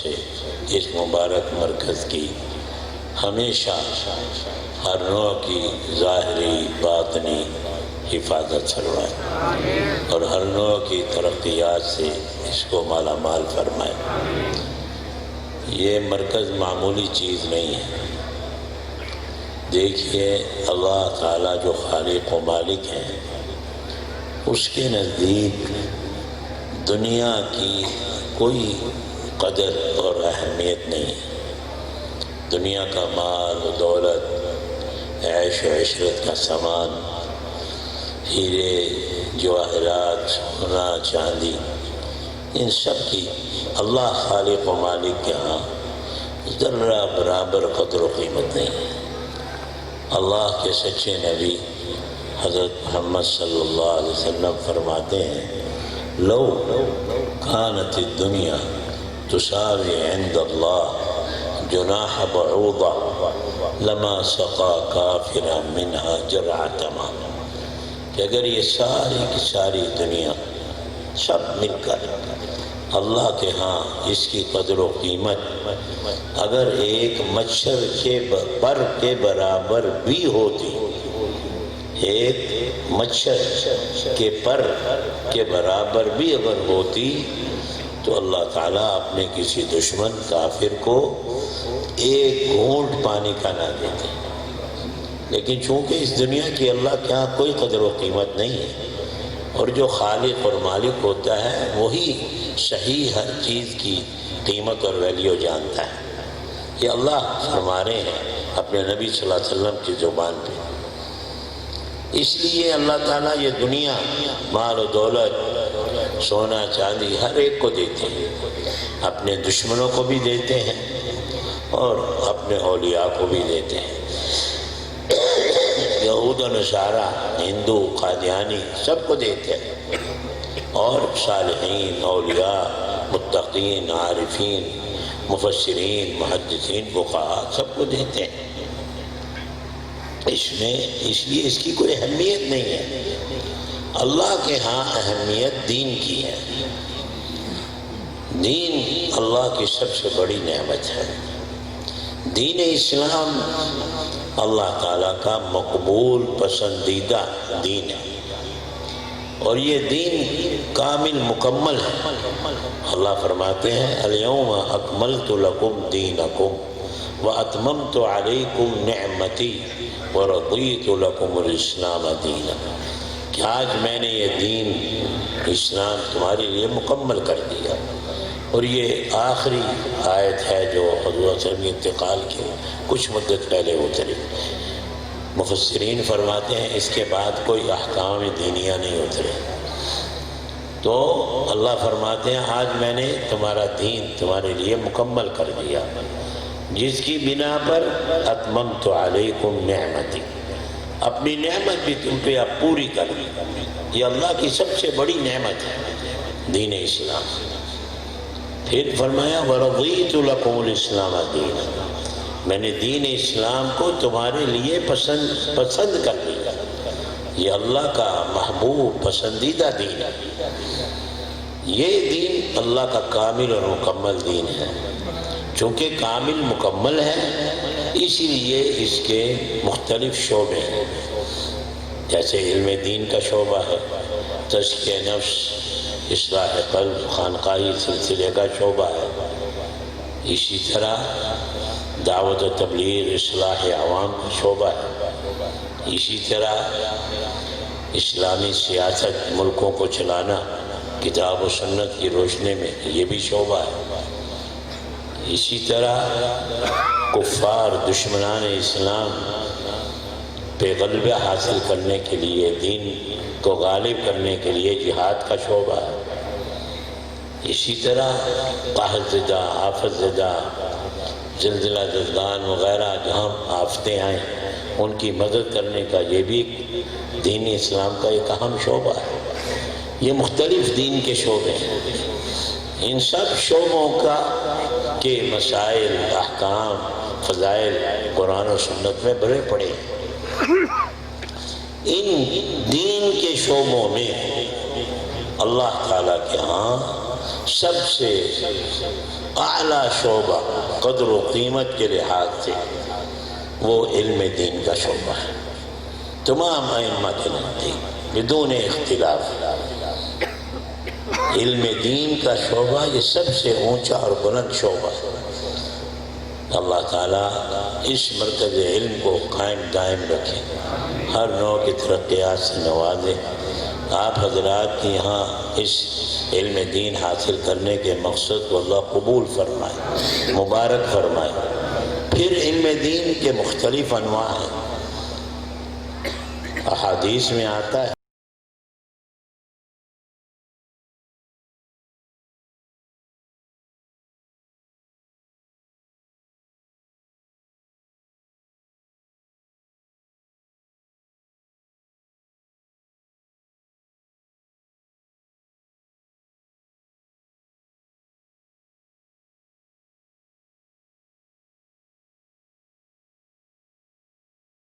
سے اس مبارک مرکز کی ہمیشہ ہر نوع کی ظاہری باطنی حفاظت فرمائے اور ہر نوع کی ترقیات سے اس کو مالا مال فرمائے۔ یہ مرکز معمولی چیز نہیں ہے۔ دیکھیے اللہ تعالیٰ جو خالق و مالک ہیں، اس کے نزدیک دنیا کی کوئی قدر اور اہمیت نہیں ہے۔ دنیا کا مال و دولت، عیش و عشرت کا سامان، ہیرے جواہرات، سونا چاندی، ان سب کی اللہ خالق و مالک کے ہاں ذرہ برابر قدر و قیمت نہیں ہے۔ اللہ کے سچے نبی حضرت محمد صلی اللہ علیہ وسلم فرماتے ہیں، لو کانت الدنیا تساوی عند اللہ جناح بعوضہ لما سقا کافرا منہا جرعۃ ماء، کہ اگر یہ ساری کی ساری دنیا سب مل کر اللہ کے ہاں اس کی قدر و قیمت اگر ایک مچھر کے پر کے برابر بھی ہوتی، ایک مچھر کے پر کے برابر بھی اگر ہوتی، تو اللہ تعالیٰ اپنے کسی دشمن کافر کو ایک گھونٹ پانی کا نہ دیتے۔ لیکن چونکہ اس دنیا کی اللہ کے ہاں کوئی قدر و قیمت نہیں ہے، اور جو خالق اور مالک ہوتا ہے وہی صحیح ہر چیز کی قیمت اور ویلیو جانتا ہے۔ یہ اللہ فرما رہے ہیں اپنے نبی صلی اللہ علیہ وسلم کی زبان پہ۔ اس لیے اللہ تعالیٰ یہ دنیا مال و دولت، سونا چاندی ہر ایک کو دیتے ہیں، اپنے دشمنوں کو بھی دیتے ہیں اور اپنے اولیاء کو بھی دیتے ہیں۔ یہود و نصارہ، ہندو، قادیانی سب کو دیتے ہیں، اور صالحین، اولیاء، متقین، عارفین، مفسرین، محدثین، فقہاء سب کو دیتے ہیں۔ اس لیے اس کی کوئی اہمیت نہیں ہے۔ اللہ کے ہاں اہمیت دین کی ہے۔ دین اللہ کی سب سے بڑی نعمت ہے۔ دین اسلام اللہ تعالیٰ کا مقبول پسندیدہ دین ہے، اور یہ دین کامل مکمل ہے۔ اللہ فرماتے ہیں، الیوم اکملت لکم دینکم واتممت علیکم نعمتی ورضیت لکم الاسلام دینا، کہ آج میں نے یہ دین اسلام تمہارے لیے مکمل کر دیا۔ اور یہ آخری آیت ہے جو حضور صلی اللہ علیہ وسلم انتقال کے کچھ مدت پہلے اتری۔ مفسرین فرماتے ہیں اس کے بعد کوئی احکام دینیہ نہیں اترے، تو اللہ فرماتے ہیں آج میں نے تمہارا دین تمہارے لیے مکمل کر دیا، جس کی بنا پر اتممت علیکم نعمتی، اپنی نعمت بھی تم پہ اب پوری کر دی۔ یہ اللہ کی سب سے بڑی نعمت ہے دین اسلام۔ پھر فرمایا وَرَضِيتُ لَكُمُ الْإِسْلَامَ دِينًا، میں نے دین اسلام کو تمہارے لیے پسند کر دیا۔ یہ اللہ کا محبوب پسندیدہ دین ہے۔ یہ دین اللہ کا کامل اور مکمل دین ہے۔ چونکہ کامل مکمل ہے، اسی لیے اس کے مختلف شعبے ہیں، جیسے علم دین کا شعبہ ہے، تزکیہ نفس، اصلاح قلب، خانقاہی سلسلے کا شعبہ ہے، اسی طرح دعوت و تبلیغ، اصلاح عوام کا شعبہ ہے، اسی طرح اسلامی سیاست، ملکوں کو چلانا کتاب و سنت کی روشنی میں، یہ بھی شعبہ ہے۔ اسی طرح کفار، دشمنان اسلام پہ غلبہ حاصل کرنے کے لیے، دین کو غالب کرنے کے لیے جہاد کا شعبہ ہے۔ اسی طرح قحط زدہ، آفت زدہ، زلزلہ زلزال وغیرہ جہاں آفتیں آئیں ان کی مدد کرنے کا، یہ بھی دین اسلام کا ایک اہم شعبہ ہے۔ یہ مختلف دین کے شعبے ہیں۔ ان سب شعبوں کے مسائل، احکام، فضائل قرآن و سنت میں بھرے پڑے ہیں۔ ان دین کے شعبوں میں اللہ تعالیٰ کے ہاں سب سے اعلیٰ شعبہ قدر و قیمت کے لحاظ سے وہ علم دین کا شعبہ ہے۔ تمام ائمہ کے نزدیک بدون اختلاف علم دین کا شعبہ یہ سب سے اونچا اور بلند شعبہ ہے۔ اللہ تعالیٰ اس مرکز علم کو قائم دائم رکھے، ہر نوع کی ترقیات سے نوازے۔ آپ حضرات کی یہاں اس علم دین حاصل کرنے کے مقصد کو اللہ قبول فرمائے، مبارک فرمائے۔ پھر علم دین کے مختلف انواع ہیں، احادیث میں آتا ہے